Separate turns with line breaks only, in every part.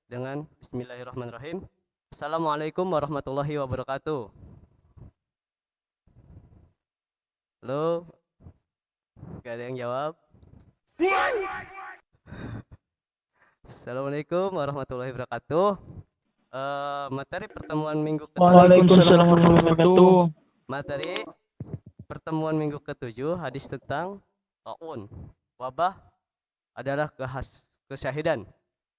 dengan Bismillahirrahmanirrahim. Assalamualaikum warahmatullahi wabarakatuh. Halo, gak ada yang jawab. Assalamualaikum warahmatullahi wabarakatuh. Materi pertemuan minggu ke-7.
Waalaikumsalam warahmatullahi wabarakatuh.
Materi pertemuan minggu ke-7 hadis tentang taun. Wabah adalah kesyahidan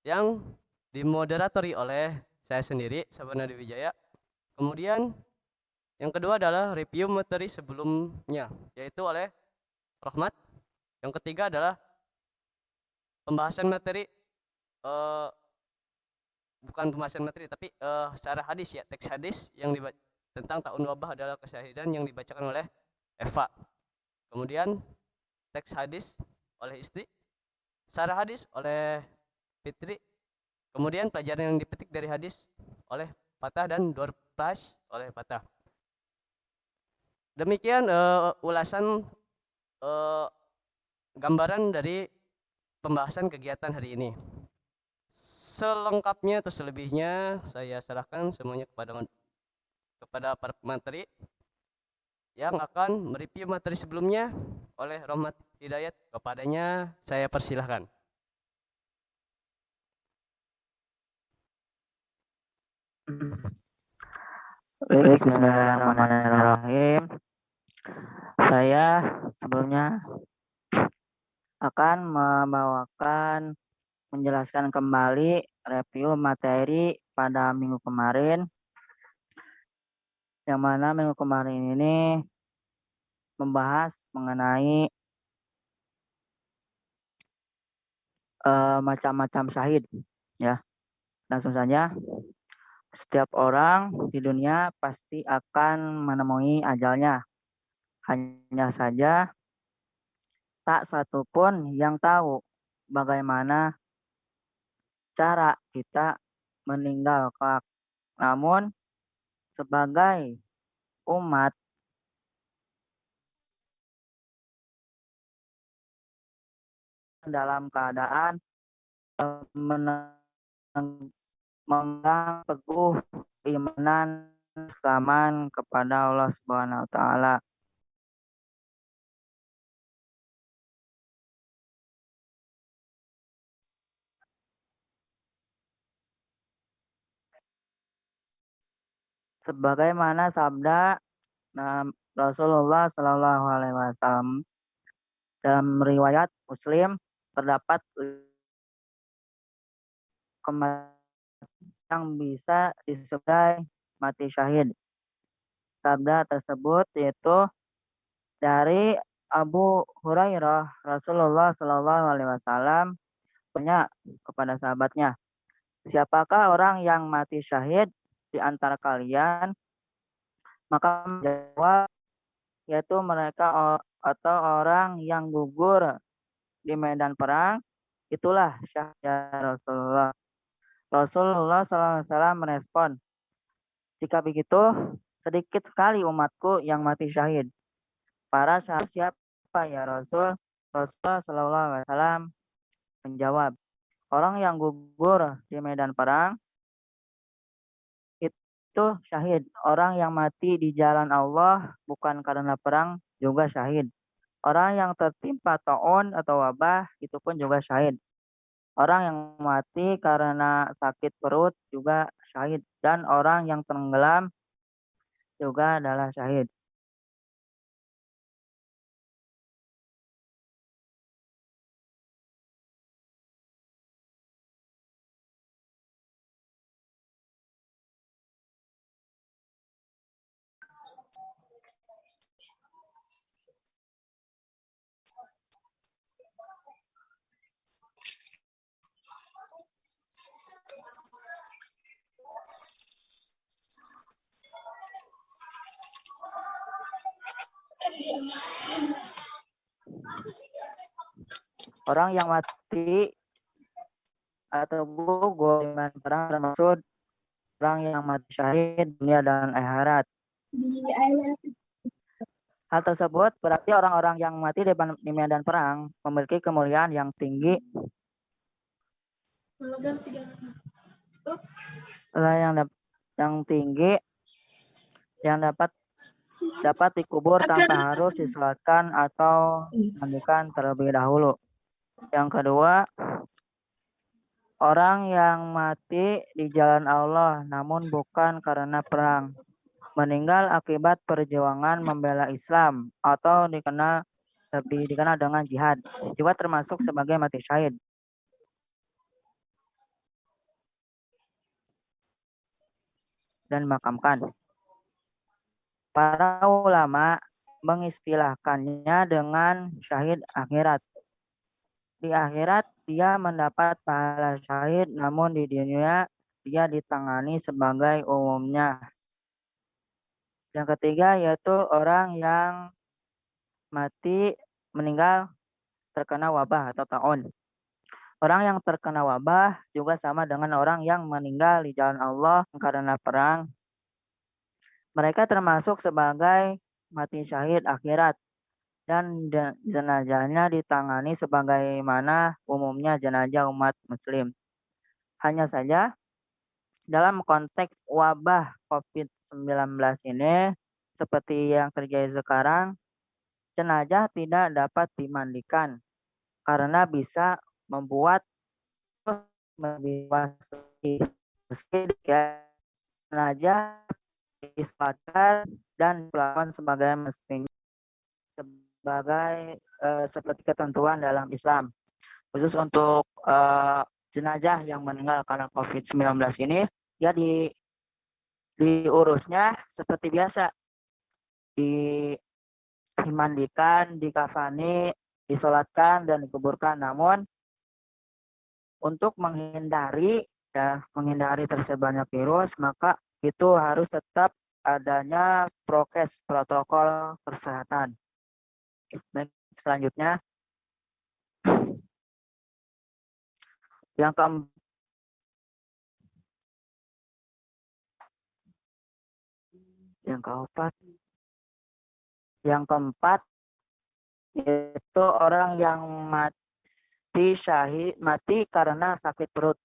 yang dimoderatori oleh saya sendiri, Sabanadi Wijaya. Kemudian yang kedua adalah review materi sebelumnya, yaitu oleh Rahmat. Yang ketiga adalah pembahasan materi, eh, bukan pembahasan materi, tapi secara hadis ya, teks hadis yang tentang tahun wabah adalah kesyahidan yang dibacakan oleh Eva. Kemudian teks hadis oleh istri, secara hadis oleh Fitri. Kemudian pelajaran yang dipetik dari hadis oleh Fatah dan door prize oleh Fatah. Demikian ulasan gambaran dari pembahasan kegiatan hari ini. Selengkapnya atau selebihnya saya serahkan semuanya kepada para pemateri yang akan mereview materi sebelumnya oleh Rahmat Hidayat. Kepadanya saya persilahkan.
Bismillahirrahmanirrahim. Saya sebelumnya akan menjelaskan kembali review materi pada minggu kemarin, yang mana minggu kemarin ini membahas mengenai macam-macam syahid, ya. Langsung saja, setiap orang di dunia pasti akan menemui ajalnya. Hanya saja tak satu pun yang tahu bagaimana cara kita meninggal kelak. Namun sebagai umat dalam keadaan memegang teguh imanan keislaman kepada Allah Subhanahu wa taala. Sebagaimana sabda Rasulullah Shallallahu alaihi wasallam dalam riwayat Muslim, terdapat kematian yang bisa disebut mati syahid. Sabda tersebut yaitu dari Abu Hurairah, Rasulullah Shallallahu alaihi wasallam tanya kepada sahabatnya, siapakah orang yang mati syahid di antara kalian? Maka menjawab, yaitu mereka atau orang yang gugur di medan perang, itulah syahid ya Rasulullah. Rasulullah SAW merespon, jika begitu sedikit sekali umatku yang mati syahid. Para sahabat, siapa ya Rasul? Rasulullah SAW menjawab, orang yang gugur di medan perang itu syahid. Orang yang mati di jalan Allah bukan karena perang juga syahid. Orang yang tertimpa taun atau wabah itu pun juga syahid. Orang yang mati karena sakit perut juga syahid. Dan orang yang tenggelam juga adalah syahid. Orang yang mati atau gugur dengan perang termaksud orang yang mati syahid dunia dan akhirat. Hal tersebut berarti orang-orang yang mati di medan perang memiliki kemuliaan yang tinggi yang tinggi yang dapat dikubur tanpa harus disolatkan atau mandikan terlebih dahulu. Yang kedua, orang yang mati di jalan Allah namun bukan karena perang, meninggal akibat perjuangan membela Islam atau lebih dikenal dengan jihad, juga termasuk sebagai mati syahid. Dan dimakamkan. Para ulama mengistilahkannya dengan syahid akhirat. Di akhirat dia mendapat pahala syahid, namun di dunia dia ditangani sebagai umumnya. Yang ketiga yaitu orang yang meninggal terkena wabah atau taun. Orang yang terkena wabah juga sama dengan orang yang meninggal di jalan Allah karena perang. Mereka termasuk sebagai mati syahid akhirat dan jenazahnya ditangani sebagaimana umumnya jenazah umat muslim. Hanya saja dalam konteks wabah COVID-19 ini, seperti yang terjadi sekarang, jenazah tidak dapat dimandikan karena bisa membuat lebih ya, jenazah disolatkan dan dilakukan sebagai mestinya sebagai seperti ketentuan dalam Islam. Khusus untuk jenazah yang meninggal karena COVID-19 ini, ya diurusnya seperti biasa, dimandikan, dikafani, disolatkan dan dikuburkan. Namun untuk menghindari tersebarnya virus, maka itu harus tetap adanya prokes protokol kesehatan. Baik, selanjutnya yang keempat itu orang yang mati karena sakit perut.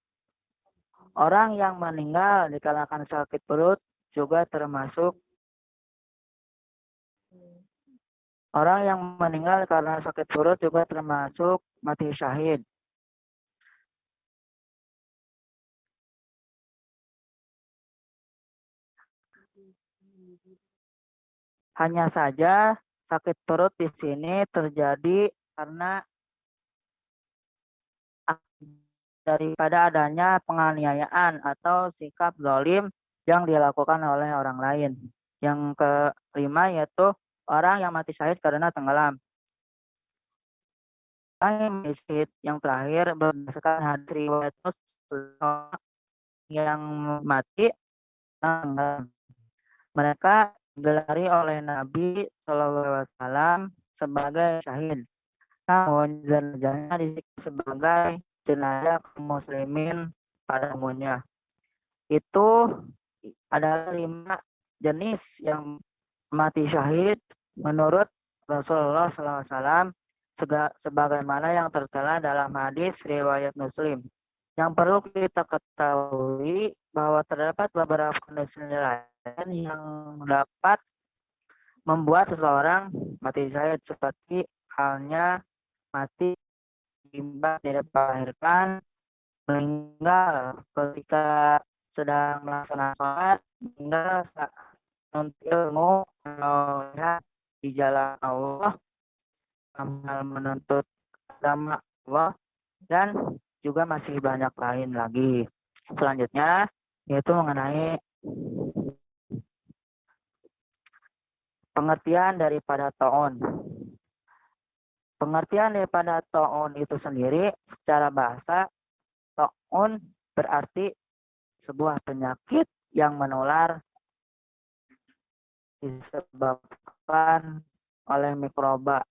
Orang yang meninggal dikarenakan sakit perut juga termasuk mati syahid. Hanya saja sakit perut di sini terjadi karena daripada adanya penganiayaan atau sikap zalim yang dilakukan oleh orang lain. Yang kelima yaitu orang yang mati syahid karena tenggelam. Yang terakhir berdasarkan hadis riwayat Muslim yang mati tenggelam. Mereka digelari oleh Nabi SAW sebagai syahid. Namun jenazahnya disebut sebagai jenazah muslimin pada umumnya. Itu adalah 5 jenis yang mati syahid menurut Rasulullah SAW sebagaimana yang tertera dalam hadis riwayat Muslim. Yang perlu kita ketahui bahwa terdapat beberapa kondisi lain yang dapat membuat seseorang mati syahid, seperti halnya mati akibat tidak melahirkan, meninggal ketika sedang melaksanakan sholat, meninggal saat menuntut ilmu, melihat di jalan Allah, menuntut agama Allah, dan juga masih banyak lain lagi. Selanjutnya yaitu mengenai pengertian daripada ta'un. Pengertian daripada ta'un itu sendiri secara bahasa, ta'un berarti sebuah penyakit yang menular disebabkan oleh mikroba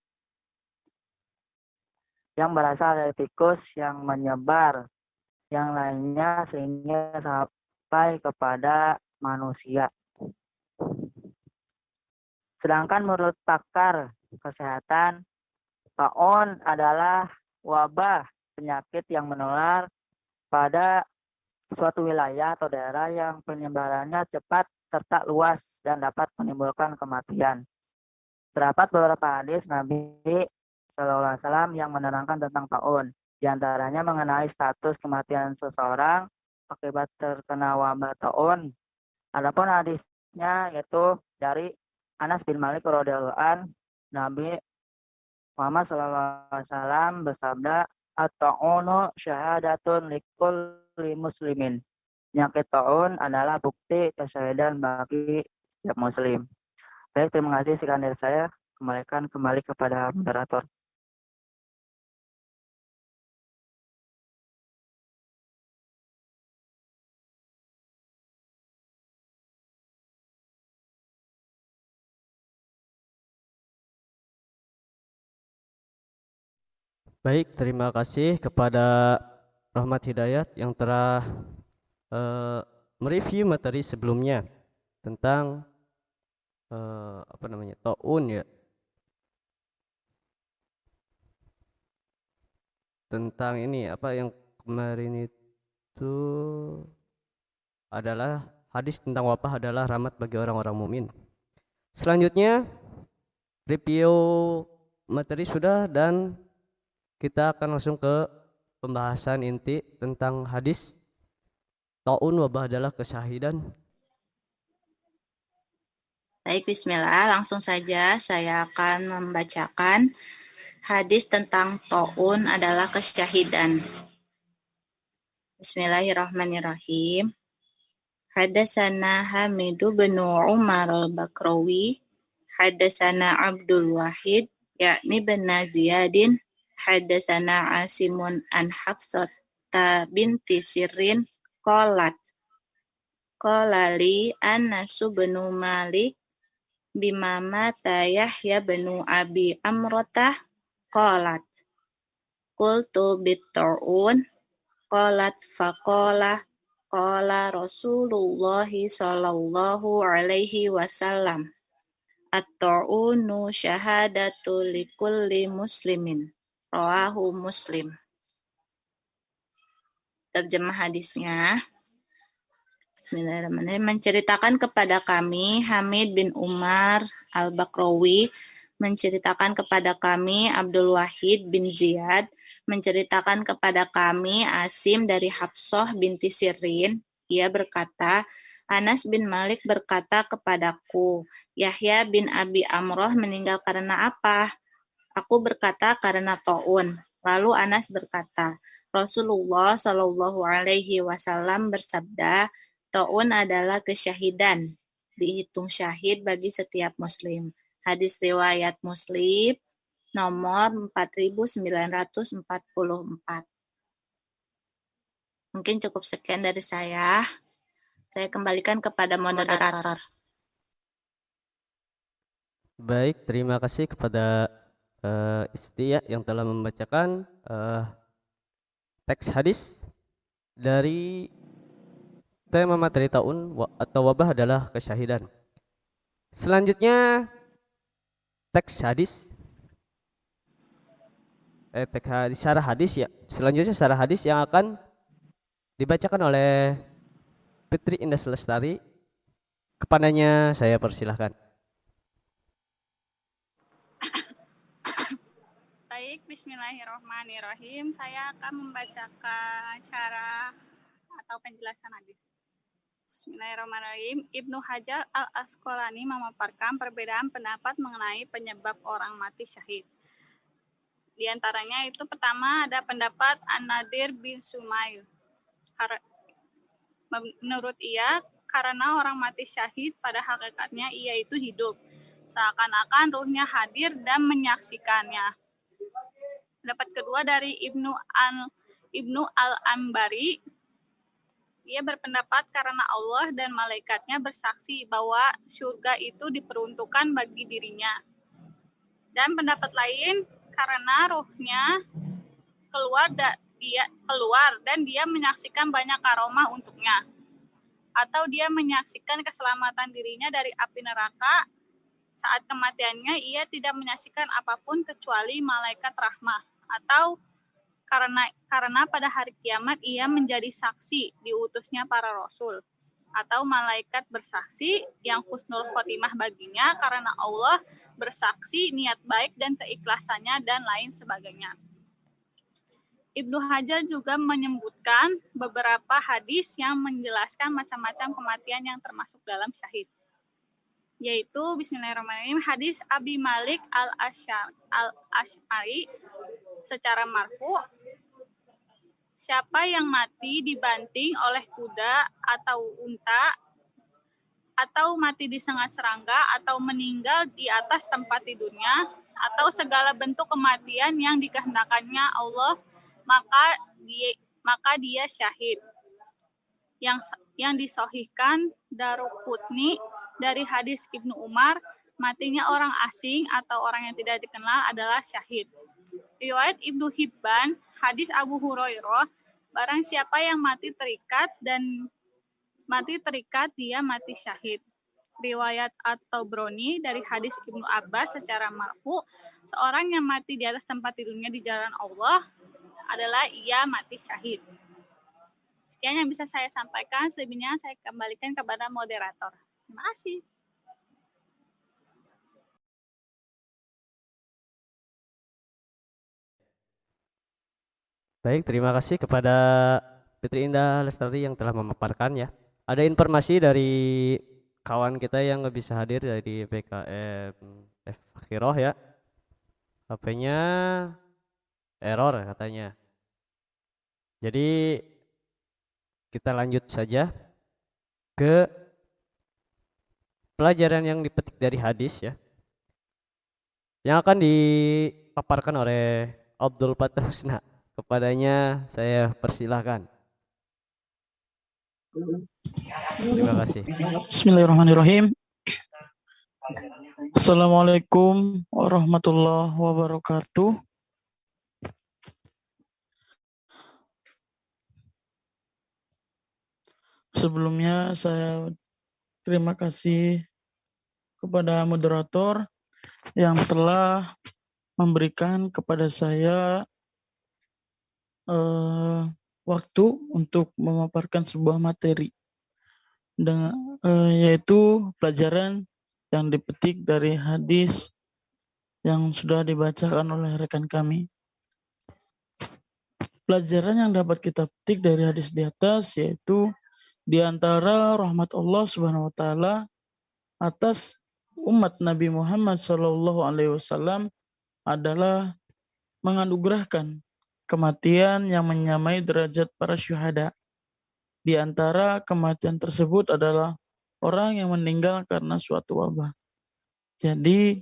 yang berasal dari tikus yang menyebar yang lainnya sehingga sampai kepada manusia. Sedangkan menurut pakar kesehatan, ta'un adalah wabah penyakit yang menular pada suatu wilayah atau daerah yang penyebarannya cepat serta luas dan dapat menimbulkan kematian. Terdapat beberapa hadis Nabi Shallallahu Alaihi Wasallam yang menerangkan tentang taun. Di antaranya mengenai status kematian seseorang akibat terkena wabah taun. Adapun hadisnya yaitu dari Anas bin Malik radhiyallahu an, Nabi Muhammad Shallallahu Alaihi Wasallam bersabda, "At-ta'unu syahadatun likulli muslimin." Penyakit taun adalah bukti kesyahidan bagi setiap muslim. Baik, terima kasih. Sekian dari saya. Kembalikan kembali kepada moderator.
Baik, terima kasih kepada Rahmat Hidayat yang telah mereview materi sebelumnya tentang taun ya. Tentang ini apa yang kemarin itu adalah hadis tentang wabah adalah rahmat bagi orang-orang mukmin. Selanjutnya review materi sudah dan kita akan langsung ke pembahasan inti tentang hadis taun wabah adalah kesyahidan.
Baik, bismillah. Langsung saja saya akan membacakan hadis tentang taun adalah kesyahidan. Bismillahirrahmanirrahim. Hadasana Hamidu bin Umar al-Bakrawi. Hadasana Abdul Wahid, yakni bin Ziyadin. Hadasana Asimun an Hafsata binti Sirin. Qalat. Qalali Anasu bin Malik bima mata Yahya bin Abi Amrotah qalat qultu bit-ta'un qalat faqala qala Rasulullah sallallahu alaihi wasallam at-ta'unu syahadatu likulli muslimin rawahu Muslim. Terjemah hadisnya, Bismillahirrahmanirrahim. Menceritakan kepada kami Hamid bin Umar al-Bakrawi, menceritakan kepada kami Abdul Wahid bin Ziyad, menceritakan kepada kami Asim dari Hafsah binti Sirin. Ia berkata, Anas bin Malik berkata kepadaku, Yahya bin Abi Amroh meninggal karena apa? Aku berkata karena taun. Lalu Anas berkata, Rasulullah Shallallahu Alaihi Wasallam bersabda, taun adalah kesyahidan, dihitung syahid bagi setiap muslim. Hadis riwayat Muslim nomor 4944. Mungkin cukup sekian dari saya. Saya kembalikan kepada moderator.
Baik, terima kasih kepada Isti ya, yang telah membacakan teks hadis dari tema materi taun atau wabah adalah kesyahidan. Selanjutnya teks hadis syarah hadis ya. Selanjutnya syarah hadis yang akan dibacakan oleh Fitri Indah Lestari. Kepadanya saya persilahkan.
Baik, bismillahirrahmanirrahim. Saya akan membacakan syarah atau penjelasan hadis. Bismillahirrahmanirrahim. Ibnu Hajar al-Asqalani memaparkan perbedaan pendapat mengenai penyebab orang mati syahid. Di antaranya itu pertama ada pendapat An-Nadir bin Sumail. Menurut ia, karena orang mati syahid pada hakikatnya ia itu hidup, seakan-akan ruhnya hadir dan menyaksikannya. Pendapat kedua dari Ibnu al-Ambari, ia berpendapat karena Allah dan malaikatnya bersaksi bahwa surga itu diperuntukkan bagi dirinya. Dan pendapat lain karena ruhnya keluar dan dia menyaksikan banyak karomah untuknya. Atau dia menyaksikan keselamatan dirinya dari api neraka. Saat kematiannya ia tidak menyaksikan apapun kecuali malaikat rahmah. Atau karena pada hari kiamat ia menjadi saksi diutusnya para rasul, atau malaikat bersaksi yang husnul khotimah baginya karena Allah bersaksi niat baik dan keikhlasannya dan lain sebagainya. Ibnu Hajar juga menyebutkan beberapa hadis yang menjelaskan macam-macam kematian yang termasuk dalam syahid. Yaitu bismillahirrahmanirrahim hadis Abi Malik al-Asy'ari secara marfu, siapa yang mati dibanting oleh kuda atau unta, atau mati disengat serangga, atau meninggal di atas tempat tidurnya, atau segala bentuk kematian yang dikehendakannya Allah, maka dia syahid. Yang disahihkan Daruqutni dari hadis Ibnu Umar, matinya orang asing atau orang yang tidak dikenal adalah syahid. Riwayat Ibnu Hibban, hadis Abu Hurairah, barang siapa yang mati terikat dia mati syahid. Riwayat At-Tabrani dari hadis Ibnu Abbas secara marfu, seorang yang mati di atas tempat tidurnya di jalan Allah adalah ia mati syahid. Sekian yang bisa saya sampaikan, selebihnya saya kembalikan kepada moderator. Terima kasih.
Baik, terima kasih kepada Fitri Indah Lestari yang telah memaparkan ya. Ada informasi dari kawan kita yang nggak bisa hadir dari PKM Akhirah ya. HP-nya error katanya. Jadi kita lanjut saja ke pelajaran yang dipetik dari hadis ya. Yang akan dipaparkan oleh Abdul Fattah Husna. Kepadanya saya persilahkan. Terima kasih.
Bismillahirrahmanirrahim. Assalamualaikum warahmatullahi wabarakatuh. Sebelumnya saya terima kasih kepada moderator yang telah memberikan kepada saya waktu untuk memaparkan sebuah materi dengan yaitu pelajaran yang dipetik dari hadis yang sudah dibacakan oleh rekan kami. Pelajaran yang dapat kita petik dari hadis di atas yaitu di antara rahmat Allah Subhanahu wa taala atas umat Nabi Muhammad SAW adalah menganugerahkan kematian yang menyamai derajat para syuhada. Di antara kematian tersebut adalah orang yang meninggal karena suatu wabah. Jadi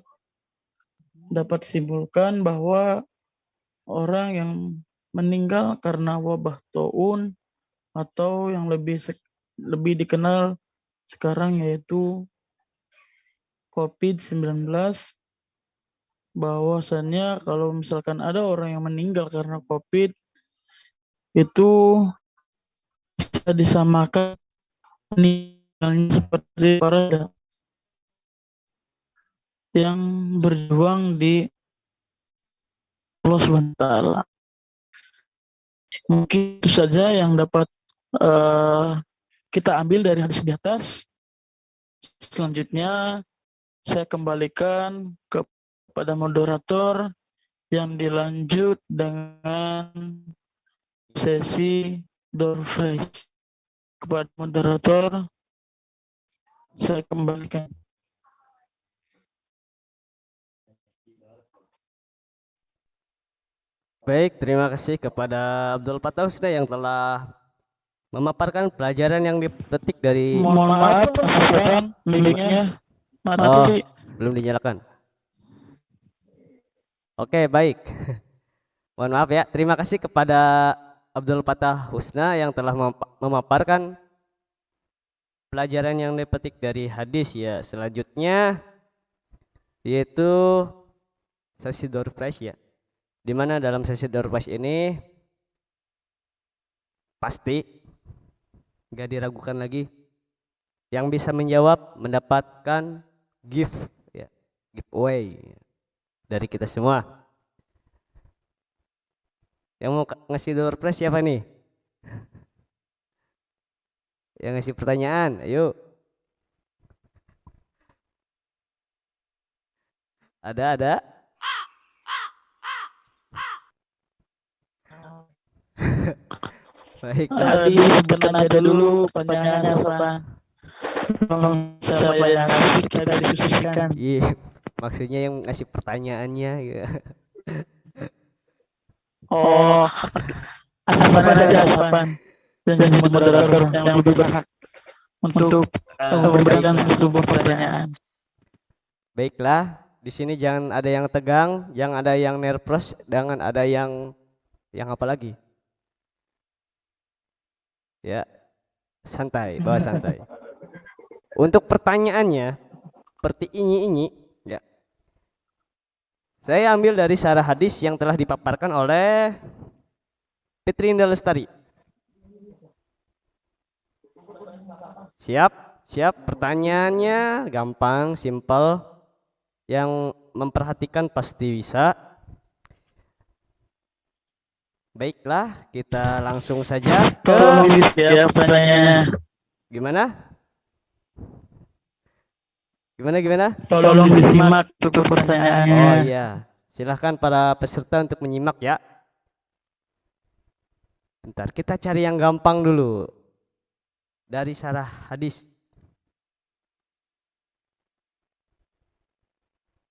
dapat disimpulkan bahwa orang yang meninggal karena wabah taun atau yang lebih dikenal sekarang yaitu COVID-19, bahwasannya kalau misalkan ada orang yang meninggal karena COVID, itu bisa disamakan meninggalnya seperti para yang berjuang di Allah SWT. Mungkin itu saja yang dapat kita ambil dari hadis di atas. Selanjutnya saya kembalikan kepada moderator yang dilanjut dengan sesi door phrase. Kepada moderator saya kembalikan.
Baik, terima kasih kepada Abdul Fattah Husna yang telah memaparkan pelajaran yang dipetik dari
Mohon maaf, mic-nya mati.
Belum dinyalakan. Oke, baik. Mohon maaf ya. Terima kasih kepada Abdul Fattah Husna yang telah memaparkan pelajaran yang dipetik dari hadis ya. Selanjutnya yaitu sesi door prize ya. Di mana dalam sesi door prize ini pasti gak diragukan lagi yang bisa menjawab mendapatkan giveaway dari kita semua. Yang mau ngasih door prize siapa nih? Yang ngasih pertanyaan, ayo. Ada. Baiklah.
Tadi sebutkan aja dulu pertanyaannya siapa. Siapa yang ngasih kita diskusikan.
Iya, maksudnya yang ngasih pertanyaannya ya.
Oh, asapan aja asapan. Dan jadi moderator yang lebih berhak untuk memberikan sebuah pertanyaan.
Baiklah, di sini jangan ada yang tegang, jangan ada yang nervous, jangan ada yang apa lagi? Ya, santai, bawa santai. Untuk pertanyaannya seperti ini ya. Saya ambil dari syarah hadis yang telah dipaparkan oleh Fitri Indah Lestari. Siap. Pertanyaannya gampang, simple. Yang memperhatikan pasti bisa. Baiklah, kita langsung saja ke
pertanyaannya.
Gimana?
Tolong disimak untuk pertanyaannya.
Oh iya, silahkan para peserta untuk menyimak ya. Bentar, kita cari yang gampang dulu. Dari syarah hadis.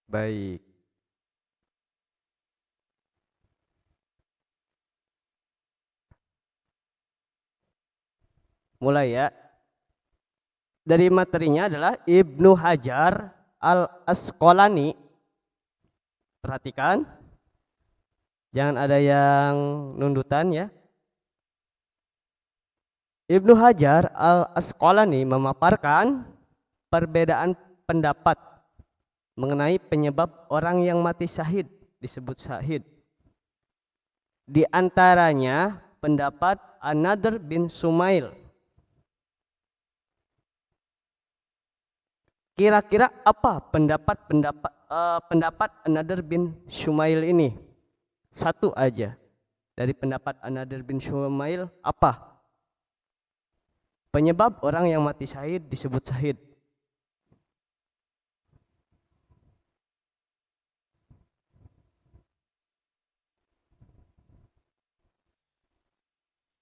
Baik. Mulai ya. Dari materinya adalah Ibnu Hajar Al-Asqalani. Perhatikan. Jangan ada yang nundutan ya. Ibnu Hajar Al-Asqalani memaparkan perbedaan pendapat mengenai penyebab orang yang mati syahid disebut syahid. Di antaranya pendapat An-Nadhr bin Shumail. Kira-kira apa pendapat An-Nadhr bin Shumail ini? Satu aja. Dari pendapat An-Nadhr bin Shumail apa? Penyebab orang yang mati syahid disebut syahid.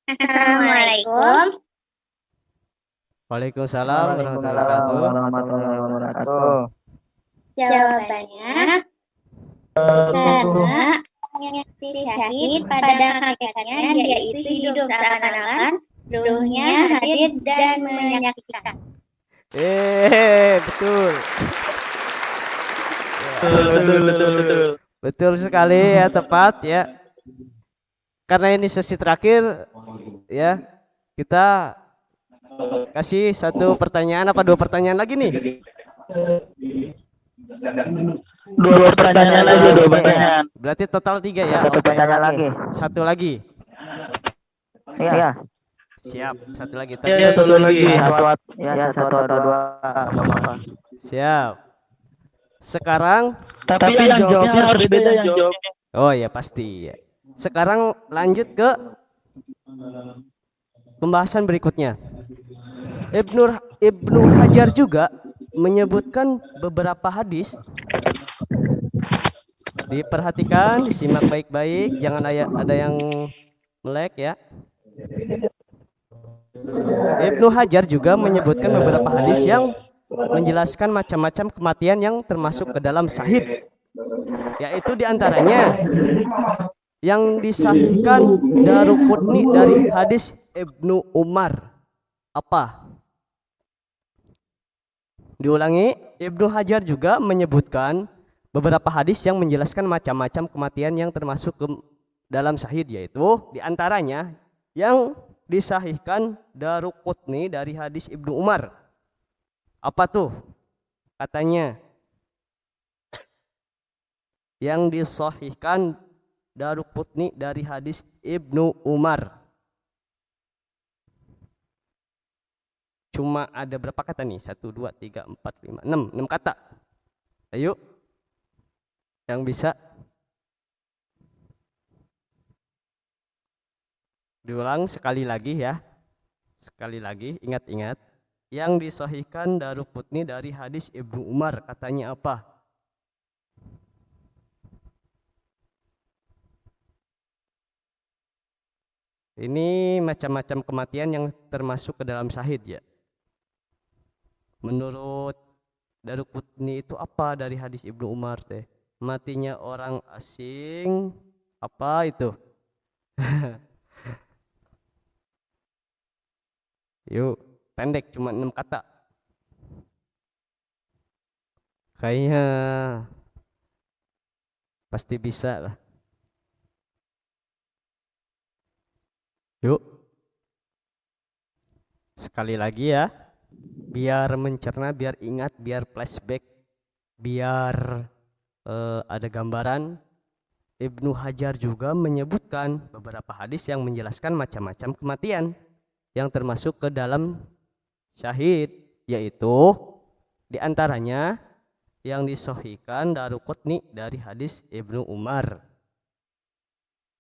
Assalamualaikum.
Waalaikumsalam warahmatullahi wabarakatuh.
Jawabannya karena yang syahid pada hakikatnya dia itu hidup seakan-akan ruhnya hadir dan menyaksikan.
Betul. Betul sekali ya, tepat ya. Karena ini sesi terakhir ya, kita kasih satu pertanyaan apa dua pertanyaan lagi nih?
Dua pertanyaan.
Berarti total 3 ya.
Satu pertanyaan lagi.
Satu lagi.
Iya.
Siap. Satu lagi.
Ya, satu lagi.
Satu atau dua.
Siap. Sekarang.
Tapi yang jawabnya harus beda yang jawabnya.
Oh ya pasti. Sekarang lanjut ke pembahasan berikutnya. Ibnu Hajar juga menyebutkan beberapa hadis. Diperhatikan, simak baik-baik, jangan ada yang melek ya. Ibnu Hajar juga menyebutkan beberapa hadis yang menjelaskan macam-macam kematian yang termasuk ke dalam syahid. Yaitu diantaranya yang disahihkan Daruqutni dari hadis Ibnu Umar. Apa? Diulangi, Ibnu Hajar juga menyebutkan beberapa hadis yang menjelaskan macam-macam kematian yang termasuk ke dalam syahid, yaitu diantaranya yang disahihkan Daruqutni dari hadis Ibnu Umar. Apa tuh? Katanya yang disahihkan Daruqutni dari hadis Ibnu Umar. Cuma ada berapa kata nih? 1, 2, 3, 4, 5, 6. 6 kata. Ayo. Yang bisa. Diulang sekali lagi ya. Sekali lagi, ingat-ingat. Yang disahihkan Daruqutni dari hadis Ibnu Umar, katanya apa? Ini macam-macam kematian yang termasuk ke dalam syahid ya. Menurut Daruqutni itu apa dari hadis Ibnu Umar teh? Matinya orang asing apa itu? Yuk, pendek cuma 6 kata. Kayaknya pasti bisa lah. Yuk. Sekali lagi ya. Biar mencerna, biar ingat, biar flashback, biar ada gambaran. Ibnu Hajar juga menyebutkan beberapa hadis yang menjelaskan macam-macam kematian yang termasuk ke dalam syahid, yaitu diantaranya yang disahihkan Daruqutni dari hadis Ibnu Umar.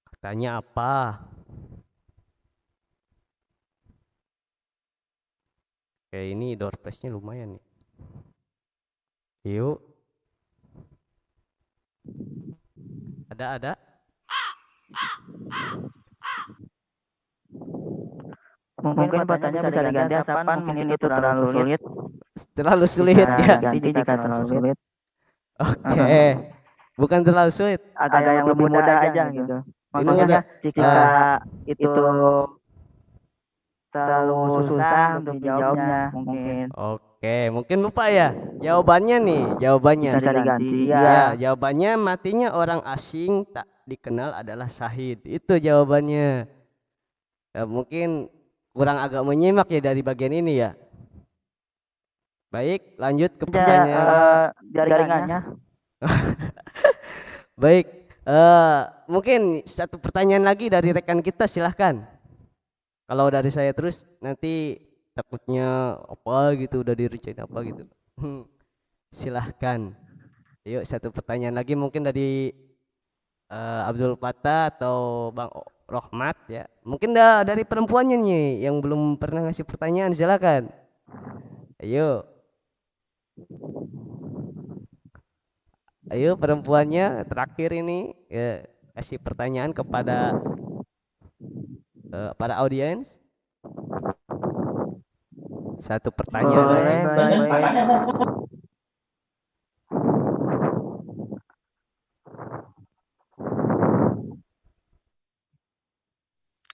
Katanya apa? Oke, ini door prize-nya lumayan nih. Yuk. Ada?
Mungkin pertanyaan bisa diganti asapan, mungkin itu terlalu sulit.
Terlalu sulit
Bisa
ya.
diganti jika terlalu sulit.
Oke. Bukan terlalu sulit.
Agak yang lebih mudah aja gitu. Maksudnya jika itu terlalu susah untuk dijawabnya mungkin.
Oke, mungkin lupa ya. Jawabannya nih, jawabannya.
Bisa diganti
Ya,
ya.
jawabannya matinya orang asing tak dikenal adalah syahid. Itu jawabannya. Ya, mungkin kurang agak menyimak ya dari bagian ini ya. Baik, lanjut ke pertanyaan.
Jaringannya.
Baik, mungkin satu pertanyaan lagi dari rekan kita, silahkan. Kalau dari saya terus nanti takutnya apa gitu, udah direncanain apa gitu. Silahkan. Yuk, satu pertanyaan lagi mungkin dari Abdul Fattah atau Bang Rohmat ya. Mungkin dari perempuannya nih yang belum pernah ngasih pertanyaan, silakan. Ayo. Ayo perempuannya terakhir ini ya, kasih pertanyaan kepada para audiens. Satu pertanyaan.
Baik.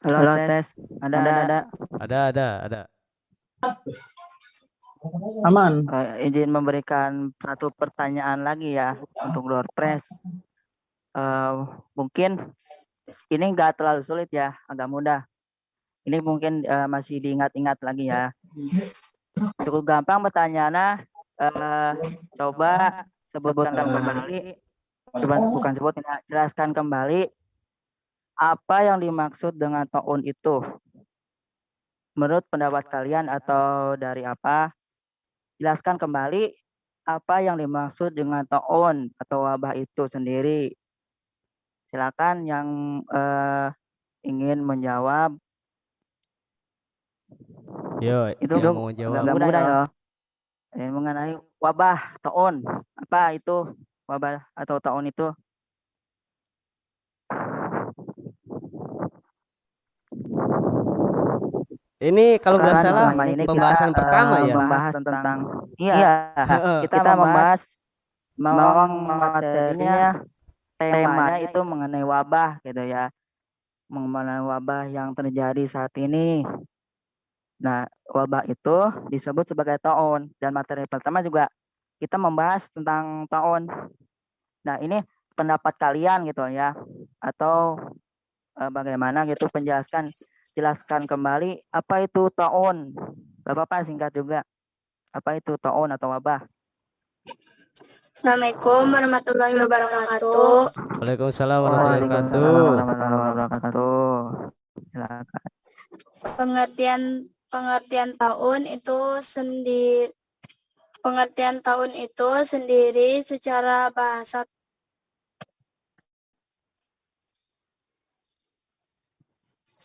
Halo tes.
Ada.
Aman.
Izin memberikan satu pertanyaan lagi ya untuk door prize. Mungkin ini nggak terlalu sulit ya, agak mudah. Ini mungkin masih diingat-ingat lagi ya. Cukup gampang pertanyaannya. Coba sebutkan kembali. Jelaskan kembali apa yang dimaksud dengan taun itu. Menurut pendapat kalian atau dari apa? Jelaskan kembali apa yang dimaksud dengan taun atau wabah itu sendiri. Silakan yang ingin menjawab.
Yo,
Itu
yang mau jawab.
agak mudah ya. Mengenai wabah taun, apa itu wabah atau taun itu?
Ini kalau nggak
Kan
salah
selama ini
pembahasan
kita,
pertama ya.
Membahas tentang kita membahas memang materinya temanya itu mengenai wabah gitu ya. Mengenai wabah yang terjadi saat ini. Nah, wabah itu disebut sebagai taun dan materi pertama juga kita membahas tentang taun. Nah, ini pendapat kalian gitu ya atau bagaimana gitu jelaskan kembali apa itu taun. Gak apa-apa singkat juga. Apa itu taun atau wabah?
Assalamualaikum warahmatullahi wabarakatuh.
Waalaikumsalam warahmatullahi
wabarakatuh. Silakan.
Pengertian tahun itu sendiri secara bahasa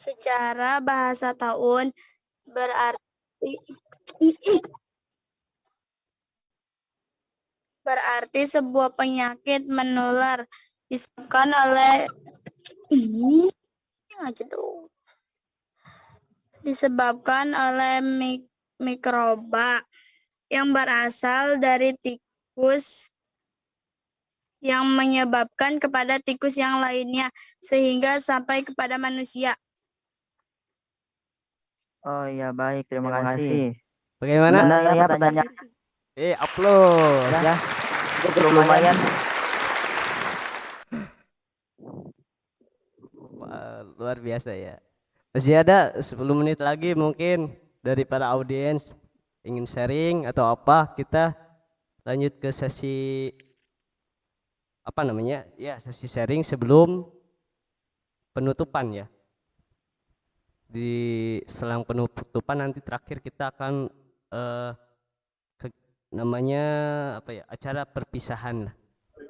Secara bahasa taun berarti sebuah penyakit menular disebabkan oleh mikroba yang berasal dari tikus yang menyebabkan kepada tikus yang lainnya sehingga sampai kepada manusia.
Oh iya, baik, terima kasih.
Bagaimana?
Benar ya pertanyaan?
Aplaus.
Ya, cukup lumayan.
Wah, luar biasa ya. Masih ada 10 menit lagi mungkin dari para audiens ingin sharing atau apa, kita lanjut ke sesi apa namanya? Ya, sesi sharing sebelum penutupan ya. Di selang penutupan nanti terakhir kita akan namanya apa ya? Acara perpisahan lah.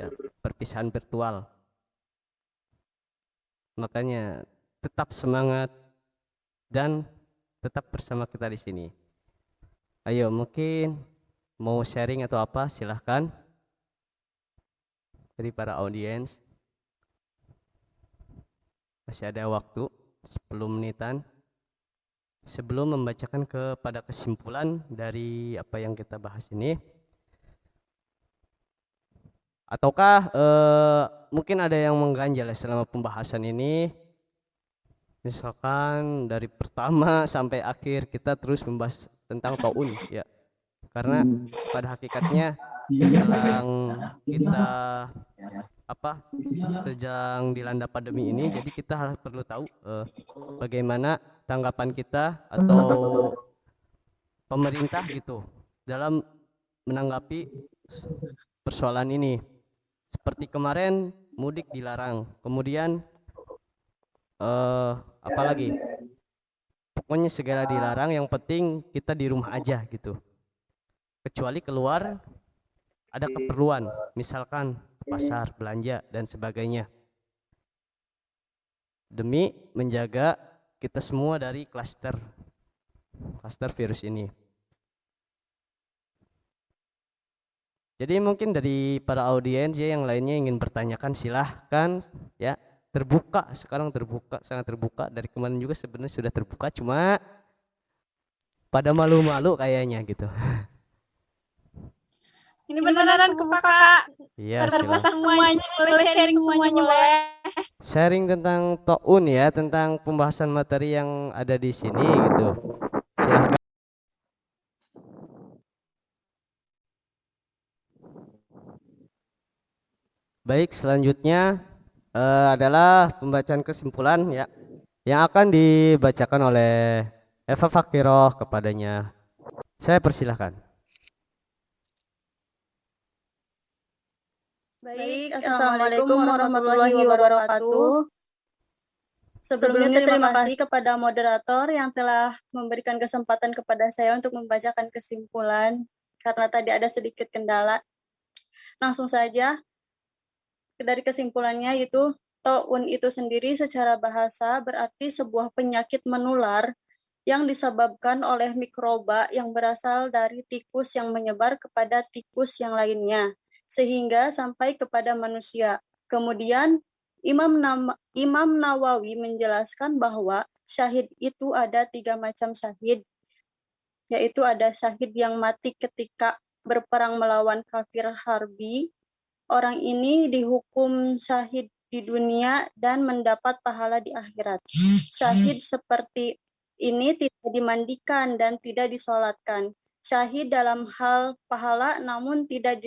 Ya, perpisahan virtual. Makanya tetap semangat dan tetap bersama kita di sini. Ayo, mungkin mau sharing atau apa, silahkan dari para audiens. Masih ada waktu 10 menitan sebelum membacakan kepada kesimpulan dari apa yang kita bahas ini. Ataukah mungkin ada yang mengganjal selama pembahasan ini, misalkan dari pertama sampai akhir kita terus membahas tentang taun ya, karena pada hakikatnya selang kita sedang dilanda pandemi ini, jadi kita harus perlu tahu bagaimana tanggapan kita atau pemerintah gitu dalam menanggapi persoalan ini. Seperti kemarin mudik dilarang, kemudian apalagi pokoknya segala dilarang, yang penting kita di rumah aja gitu, kecuali keluar ada keperluan, misalkan ke pasar, belanja dan sebagainya, demi menjaga kita semua dari klaster virus ini. Jadi mungkin dari para audiens ya yang lainnya ingin bertanyakan, silahkan ya, terbuka, sekarang terbuka, sangat terbuka. Dari kemarin juga sebenarnya sudah terbuka, cuma pada malu-malu kayaknya gitu.
Ini beneran kebuka.
Iya,
Terbuka semuanya, boleh sharing semuanya boleh.
Sharing tentang taun ya, tentang pembahasan materi yang ada di sini gitu. Silahkan. Baik, selanjutnya adalah pembacaan kesimpulan ya, yang akan dibacakan oleh Eva Fakiroh kepadanya. Saya persilahkan.
Baik, Assalamualaikum warahmatullahi wabarakatuh. Sebelumnya terima kasih kepada moderator yang telah memberikan kesempatan kepada saya untuk membacakan kesimpulan, karena tadi ada sedikit kendala. Langsung saja dari kesimpulannya, yaitu taun itu sendiri secara bahasa berarti sebuah penyakit menular yang disebabkan oleh mikroba yang berasal dari tikus yang menyebar kepada tikus yang lainnya, sehingga sampai kepada manusia. Kemudian Imam Nawawi menjelaskan bahwa syahid itu ada 3 macam syahid, yaitu ada syahid yang mati ketika berperang melawan kafir harbi. Orang ini dihukum syahid di dunia dan mendapat pahala di akhirat. Syahid seperti ini tidak dimandikan dan tidak disolatkan. Syahid dalam hal pahala namun tidak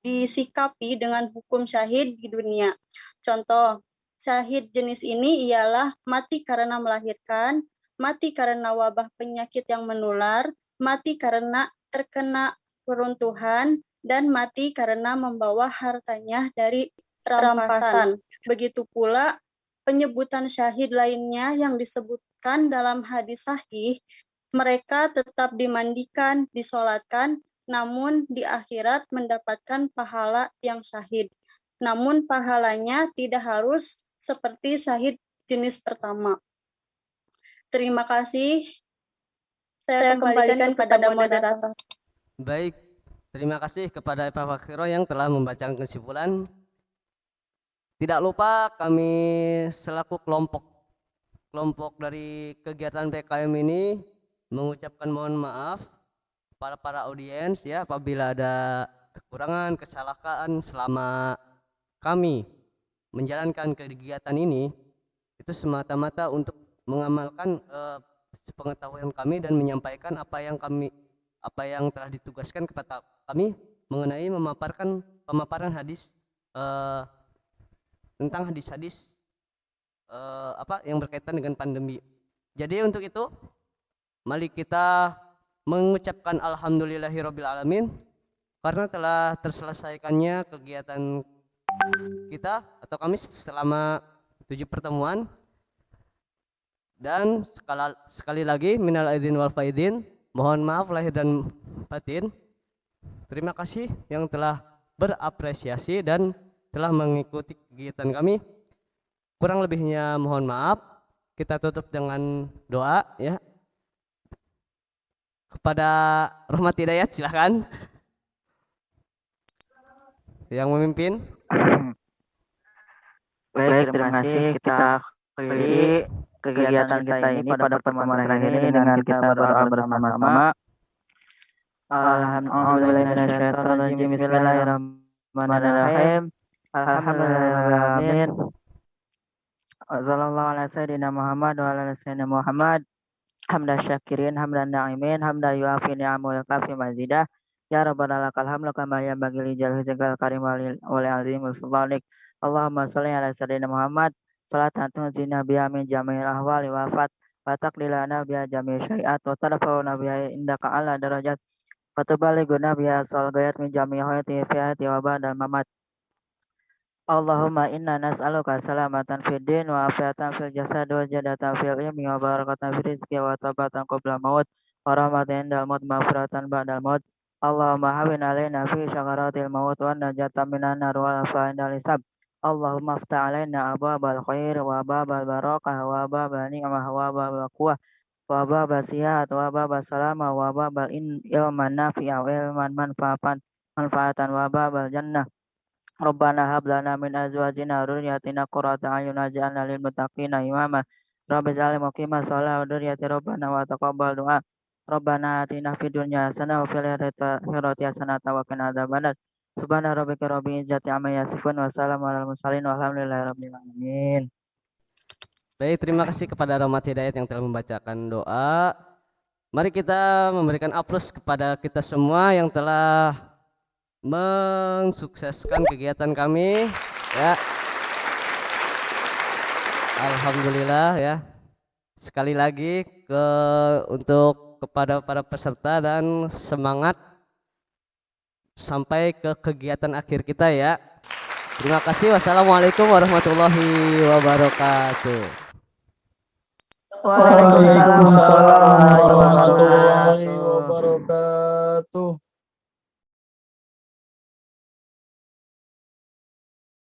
disikapi dengan hukum syahid di dunia. Contoh, syahid jenis ini ialah mati karena melahirkan, mati karena wabah penyakit yang menular, mati karena terkena peruntuhan, dan mati karena membawa hartanya dari rampasan. Begitu pula penyebutan syahid lainnya yang disebutkan dalam hadis sahih, mereka tetap dimandikan, disolatkan, namun di akhirat mendapatkan pahala yang syahid. Namun pahalanya tidak harus seperti syahid jenis pertama. Terima kasih. Saya kembalikan kepada moderator.
Baik, terima kasih kepada Pak Fakhiro yang telah membacakan kesimpulan. Tidak lupa kami selaku kelompok dari kegiatan PKM ini mengucapkan mohon maaf kepada para audiens ya apabila ada kekurangan, kesalahan selama kami menjalankan kegiatan ini, itu semata-mata untuk mengamalkan sepengetahuan kami dan menyampaikan apa yang telah ditugaskan kepada kami mengenai pemaparan hadis tentang hadis-hadis yang berkaitan dengan pandemi. Jadi untuk itu mari kita mengucapkan alhamdulillahirabbil alamin karena telah terselesaikannya kegiatan kita atau kami selama 7 pertemuan. Dan sekali lagi minal aidin wal faidin, mohon maaf lahir dan batin. Terima kasih yang telah berapresiasi dan telah mengikuti kegiatan kami. Kurang lebihnya mohon maaf. Kita tutup dengan doa ya. Kepada Rahmat Hidayat silakan. Yang memimpin.
Baik, terima kasih. Kita akhiri kegiatan kita ini pada pertemuan terakhir ini dengan kita berdoa bersama-sama. Alhamdulillahirrahmanirrahim. Bismillahirrahmanirrahim. Alhamdulillahirrahmanirrahim. Sallallahu ala sayyidina Muhammad wa ala sayyidina Muhammad. Hamdan syakirin, hamdan na'imin, hamdan yuafi ni'amul kafi mazidah. Ya Rabbana lakal hamdu kama yanbaghi li jalali wajhikal karim wa li azimi sultanik. Allahumma shalli ala sayyidina Muhammad. Salatan tunzina biha min jami'il ahwali wa afat wa taqlilana biha jami'i syai'at wa tarfa'una biha indaka ala darajat wa tuballighuna biha asal ghayat min jami'i hayati fi hayati wa ba'dal mamat. Allahumma inna nas'aluka salamatan fid din wa afiatan fil jasad wa jadatan fil ilmi wa barakatan fil rizqi wa tabatan qabla maut wa rahmatan indal maut maghfiratan ba'dal maut. Allahumma hawin alaina fi syakaratil maut wa najatan minan nar wa afa indal hisab. Allahumma aftah alaina abwabal khair wa babal barakah wa babal ni'mah wa babal quwwah wa babal sihat wa babal salamah wa babal ilman nafi'a wa ilman manfaatan wa babal jannah. Rabbana hab lana min azwajina wa dhurriyyatina qurrata a'yun waj'alna lil muttaqina imama. Rabbi ij'alni muqimas shalah wa dhurriyyati rabbana wa taqabbal du'a. Rabbana atina fid dunya hasanah wa fil akhirati hasanah wa qina adzabannar. Subhana rabbika rabbil izzati amma yasifun wa salamun alal mursalin walhamdulillahi rabbil alamin.
Baik, terima kasih kepada Rahmat Hidayat yang telah membacakan doa. Mari kita memberikan aplaus kepada kita semua yang telah mensukseskan kegiatan kami ya. Alhamdulillah ya. Sekali lagi untuk kepada para peserta dan semangat sampai ke kegiatan akhir kita ya. Terima kasih. Wassalamualaikum warahmatullahi wabarakatuh.
Waalaikumsalam warahmatullahi wabarakatuh.